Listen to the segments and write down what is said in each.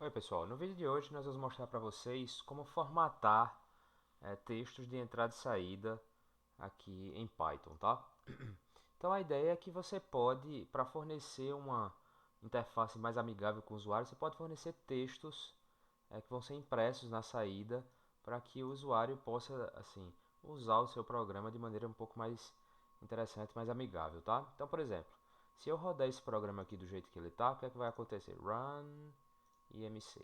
Oi pessoal, no vídeo de hoje nós vamos mostrar para vocês como formatar textos de entrada e saída aqui em Python, tá? Então a ideia é que você pode, para fornecer uma interface mais amigável com o usuário, você pode fornecer textos que vão ser impressos na saída para que o usuário possa assim usar o seu programa de maneira um pouco mais interessante, mais amigável, tá? Então, por exemplo, se eu rodar esse programa aqui do jeito que ele está, o que é que vai acontecer? Run IMC.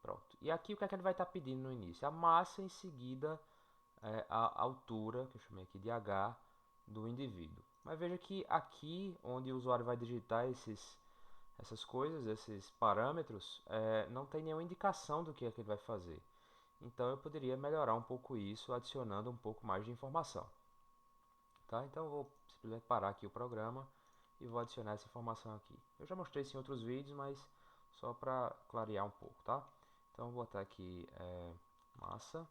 Pronto. E aqui o que é que ele vai estar pedindo no início? A massa, em seguida a altura, que eu chamei aqui de h, do indivíduo. Mas veja que aqui, onde o usuário vai digitar essas coisas, esses parâmetros, não tem nenhuma indicação do que é que ele vai fazer. Então eu poderia melhorar um pouco isso, adicionando um pouco mais de informação. Tá? Então eu vou simplesmente parar aqui o programa e vou adicionar essa informação aqui. Eu já mostrei isso em outros vídeos, mas só para clarear um pouco, tá? Então vou botar aqui massa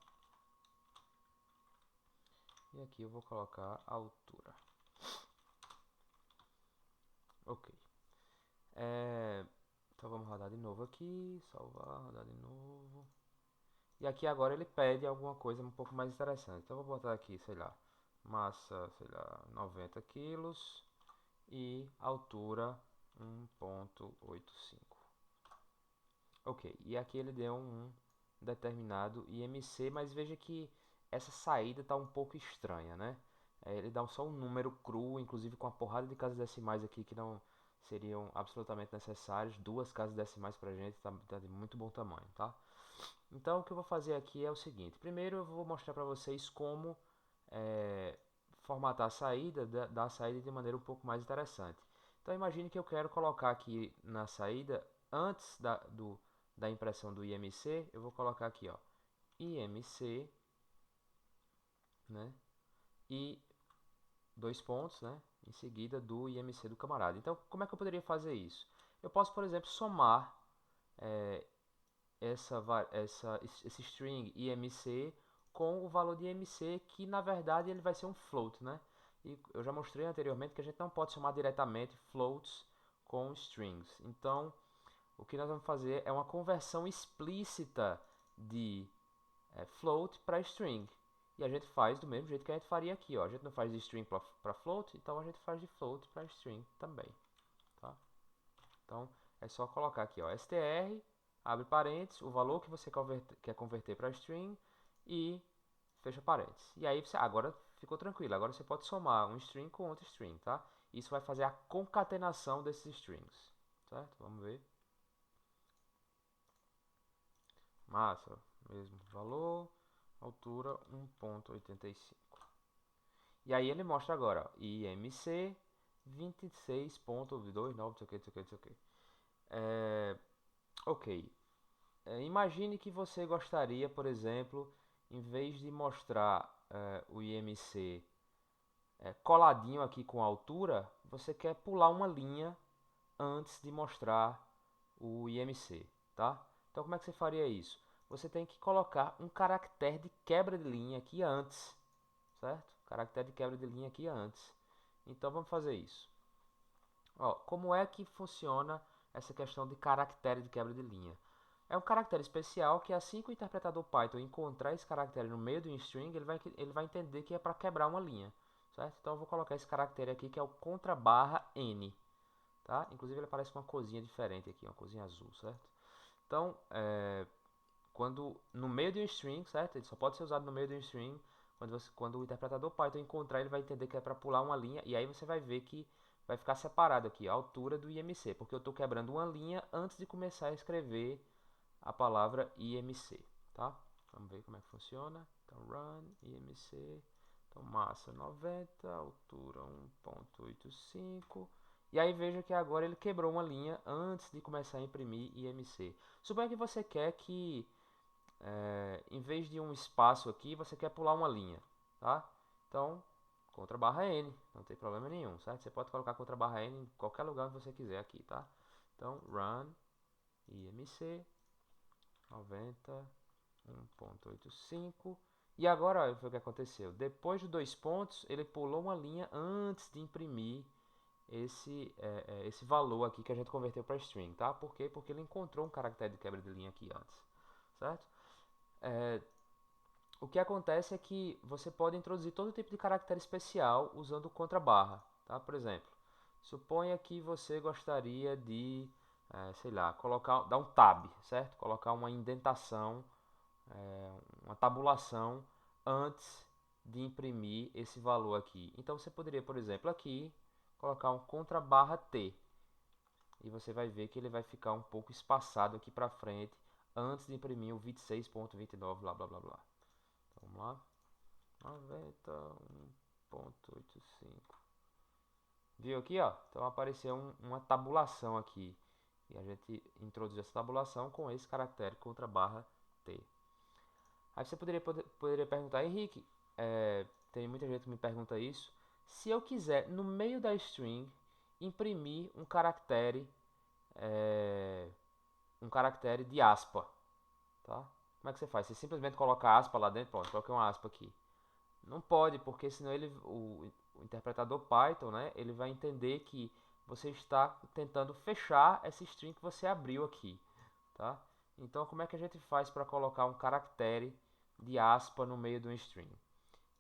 e aqui eu vou colocar a altura. Ok. Então vamos rodar de novo aqui, salvar, rodar de novo. E aqui agora ele pede alguma coisa um pouco mais interessante. Então eu vou botar aqui, sei lá, massa, sei lá, 90 quilos e altura 1,85. Ok, e aqui ele deu um determinado IMC, mas veja que essa saída está um pouco estranha, né? Ele dá só um número cru, inclusive com uma porrada de casas decimais aqui que não seriam absolutamente necessárias. Duas casas decimais para a gente tá de muito bom tamanho, tá? Então o que eu vou fazer aqui é o seguinte. Primeiro eu vou mostrar para vocês como formatar a saída, da saída de maneira um pouco mais interessante. Então imagine que eu quero colocar aqui na saída, antes da impressão do IMC, eu vou colocar aqui, ó, IMC, né, e dois pontos, né, em seguida do IMC do camarada. Então como é que eu poderia fazer isso? Eu posso, por exemplo, somar é, esse string IMC com o valor de IMC, que na verdade ele vai ser um float, né? E eu já mostrei anteriormente que a gente não pode somar diretamente floats com strings. Então, o que nós vamos fazer é uma conversão explícita de float para string. E a gente faz do mesmo jeito que a gente faria aqui, ó. A gente não faz de string para float, então a gente faz de float para string também, tá? Então, é só colocar aqui, ó, str, abre parênteses, o valor que você quer converter para string e fecha parênteses. E aí, agora ficou tranquilo, agora você pode somar um string com outro string, tá? Isso vai fazer a concatenação desses strings, certo? Vamos ver. Massa, mesmo valor, altura 1,85. E aí ele mostra agora, ó, IMC 26.29, não sei o que, não sei o que, não sei o que. Ok, imagine que você gostaria, por exemplo, em vez de mostrar o IMC coladinho aqui com a altura, você quer pular uma linha antes de mostrar o IMC, tá? Então como é que você faria isso? Você tem que colocar um caractere de quebra de linha aqui antes, certo? Caractere de quebra de linha aqui antes. Então vamos fazer isso. Ó, como é que funciona essa questão de caractere de quebra de linha? É um caractere especial que assim que o interpretador Python encontrar esse caractere no meio do string, ele vai entender que é para quebrar uma linha, certo? Então eu vou colocar esse caractere aqui que é o contra barra n, tá? Inclusive ele aparece com uma corzinha diferente aqui, uma corzinha azul, certo? Então, quando no meio de um string, certo? Ele só pode ser usado no meio de um string. Quando o interpretador Python encontrar, ele vai entender que é para pular uma linha. E aí você vai ver que vai ficar separado aqui a altura do IMC, porque eu estou quebrando uma linha antes de começar a escrever a palavra IMC, tá? Vamos ver como é que funciona. Então, run, IMC, então massa 90, altura 1,85. E aí veja que agora ele quebrou uma linha antes de começar a imprimir IMC. Suponha que você quer que, em vez de um espaço aqui, você quer pular uma linha, tá? Então, contra barra N, não tem problema nenhum, certo? Você pode colocar contra barra N em qualquer lugar que você quiser aqui, tá? Então, run, IMC, 90, 1,85. E agora, olha o que aconteceu. Depois de dois pontos, ele pulou uma linha antes de imprimir esse valor aqui que a gente converteu para string, tá? Por quê? Porque ele encontrou um caractere de quebra de linha aqui antes, certo? O que acontece é que você pode introduzir todo tipo de caractere especial usando o contrabarra, tá? Por exemplo, suponha que você gostaria de, sei lá, dar um tab, certo? Colocar uma indentação, uma tabulação antes de imprimir esse valor aqui. Então você poderia, por exemplo, aqui colocar um contrabarra T e você vai ver que ele vai ficar um pouco espaçado aqui para frente antes de imprimir o 26.29, blá blá blá blá. Então, vamos lá. 91.85. Viu aqui, ó? Então apareceu uma tabulação aqui. E a gente introduz essa tabulação com esse caractere contra barra T. Aí você poderia perguntar, Henrique, tem muita gente que me pergunta isso. Se eu quiser, no meio da string, imprimir um caractere de aspa, tá? Como é que você faz? Você simplesmente coloca a aspa lá dentro, pronto, coloquei uma aspa aqui. Não pode, porque senão o interpretador Python, né, ele vai entender que você está tentando fechar essa string que você abriu aqui, tá? Então, como é que a gente faz para colocar um caractere de aspa no meio de um string?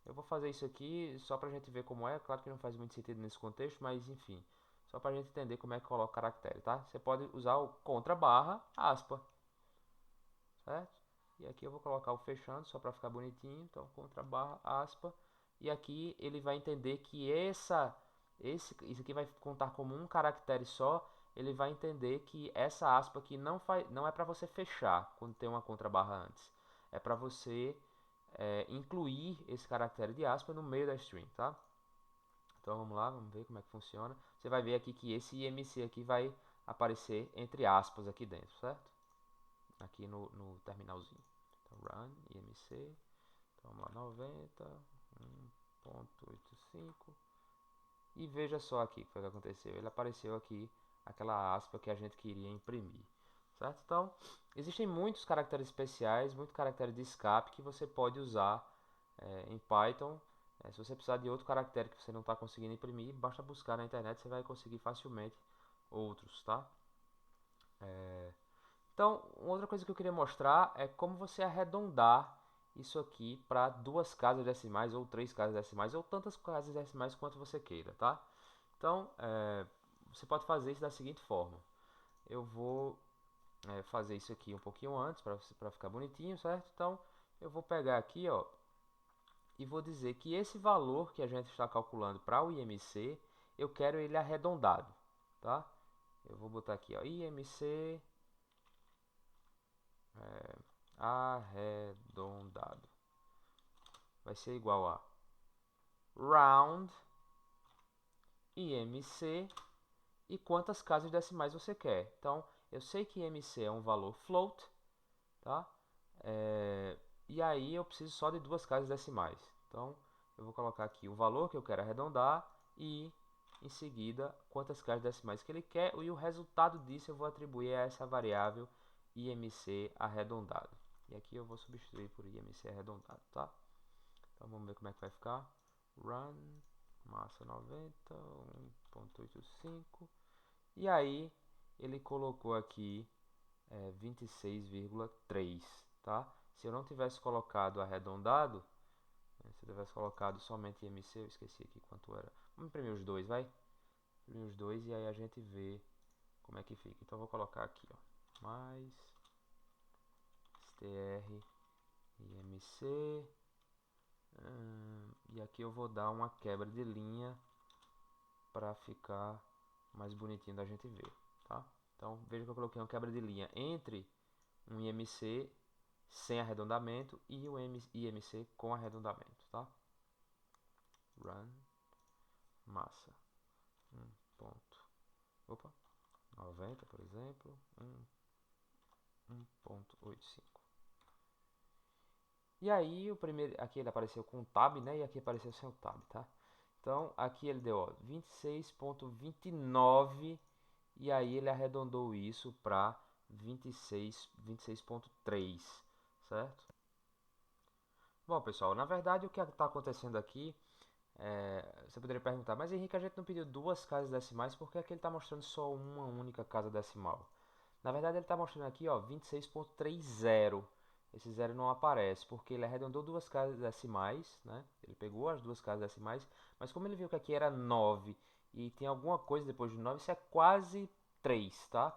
Eu vou fazer isso aqui só para a gente ver como é. Claro que não faz muito sentido nesse contexto, mas enfim, só para a gente entender como é que coloca o caractere, tá? Você pode usar o contra barra aspa, certo? E aqui eu vou colocar o fechando só para ficar bonitinho, então contra barra aspa, e aqui ele vai entender que isso aqui vai contar como um caractere só. Ele vai entender que essa aspa aqui não é para você fechar quando tem uma contrabarra antes, é para você incluir esse caractere de aspa no meio da string, tá? Então vamos lá, vamos ver como é que funciona. Você vai ver aqui que esse IMC aqui vai aparecer entre aspas aqui dentro, certo? Aqui no terminalzinho. Então, run, IMC, então, vamos lá, 90, 1.85, e veja só aqui o que foi que aconteceu. Ele apareceu aqui, aquela aspa que a gente queria imprimir, certo? Então, existem muitos caracteres especiais, muito caractere de escape que você pode usar em Python. Se você precisar de outro caractere que você não está conseguindo imprimir, basta buscar na internet, você vai conseguir facilmente outros, tá? Então, outra coisa que eu queria mostrar é como você arredondar isso aqui para duas casas decimais ou três casas decimais ou tantas casas decimais quanto você queira, tá? Então, você pode fazer isso da seguinte forma. Eu vou fazer isso aqui um pouquinho antes para ficar bonitinho, certo? Então, eu vou pegar aqui, ó, e vou dizer que esse valor que a gente está calculando para o IMC, eu quero ele arredondado, tá? Eu vou botar aqui, ó, IMC arredondado. Vai ser igual a round IMC e quantas casas decimais você quer. Então, eu sei que IMC é um valor float, tá? E aí eu preciso só de duas casas decimais. Então, eu vou colocar aqui o valor que eu quero arredondar e, em seguida, quantas casas decimais que ele quer. E o resultado disso eu vou atribuir a essa variável IMC arredondado. E aqui eu vou substituir por IMC arredondado, tá? Então vamos ver como é que vai ficar. Run, massa 90, 1.85. E aí ele colocou aqui 26,3, tá? Se eu não tivesse colocado arredondado, se eu tivesse colocado somente IMC, eu esqueci aqui quanto era. Vamos imprimir os dois, vai? Imprimir os dois e aí a gente vê como é que fica. Então eu vou colocar aqui, ó, mais str IMC. E aqui eu vou dar uma quebra de linha para ficar mais bonitinho da gente ver, tá? Então veja que eu coloquei uma quebra de linha entre um IMC sem arredondamento e o IMC com arredondamento, tá? Run, massa, 90, por exemplo, 1.85. E aí o primeiro, aqui ele apareceu com tab, né? E aqui apareceu sem o tab, tá? Então aqui ele deu 26.29 e aí ele arredondou isso para 26.3, certo? Bom, pessoal, na verdade o que está acontecendo aqui Você poderia perguntar, mas Henrique, a gente não pediu duas casas decimais, por que é que ele está mostrando só uma única casa decimal? Na verdade, ele está mostrando aqui, ó, 26.30. Esse zero não aparece, porque ele arredondou duas casas decimais, né? Ele pegou as duas casas decimais, mas como ele viu que aqui era 9 e tem alguma coisa depois do 9, isso é quase 3, tá?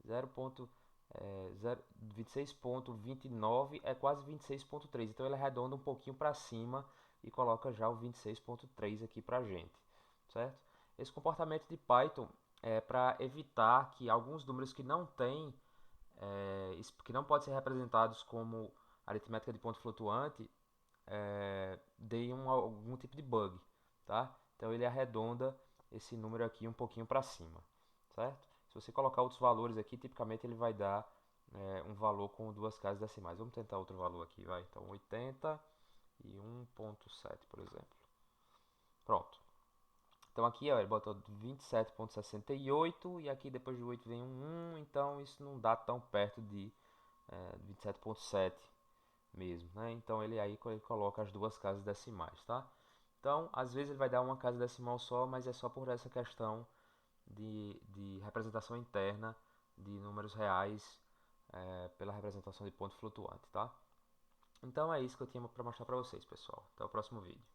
26.29 é quase 26.3. Então ele arredonda um pouquinho para cima e coloca já o 26.3 aqui pra gente, certo? Esse comportamento de Python é para evitar que alguns números que não têm, que não podem ser representados como aritmética de ponto flutuante, deem algum tipo de bug, tá? Então ele arredonda esse número aqui um pouquinho para cima, certo? Se você colocar outros valores aqui, tipicamente ele vai dar um valor com duas casas decimais. Vamos tentar outro valor aqui, vai. Então 80 e 1.7, por exemplo. Pronto. Então aqui, ó, ele botou 27.68 e aqui depois do 8 vem um 1, então isso não dá tão perto de 27.7 mesmo, né? Então ele coloca as duas casas decimais, tá? Então, às vezes ele vai dar uma casa decimal só, mas é só por essa questão de representação interna de números reais pela representação de ponto flutuante, tá? Então é isso que eu tinha para mostrar para vocês, pessoal. Até o próximo vídeo.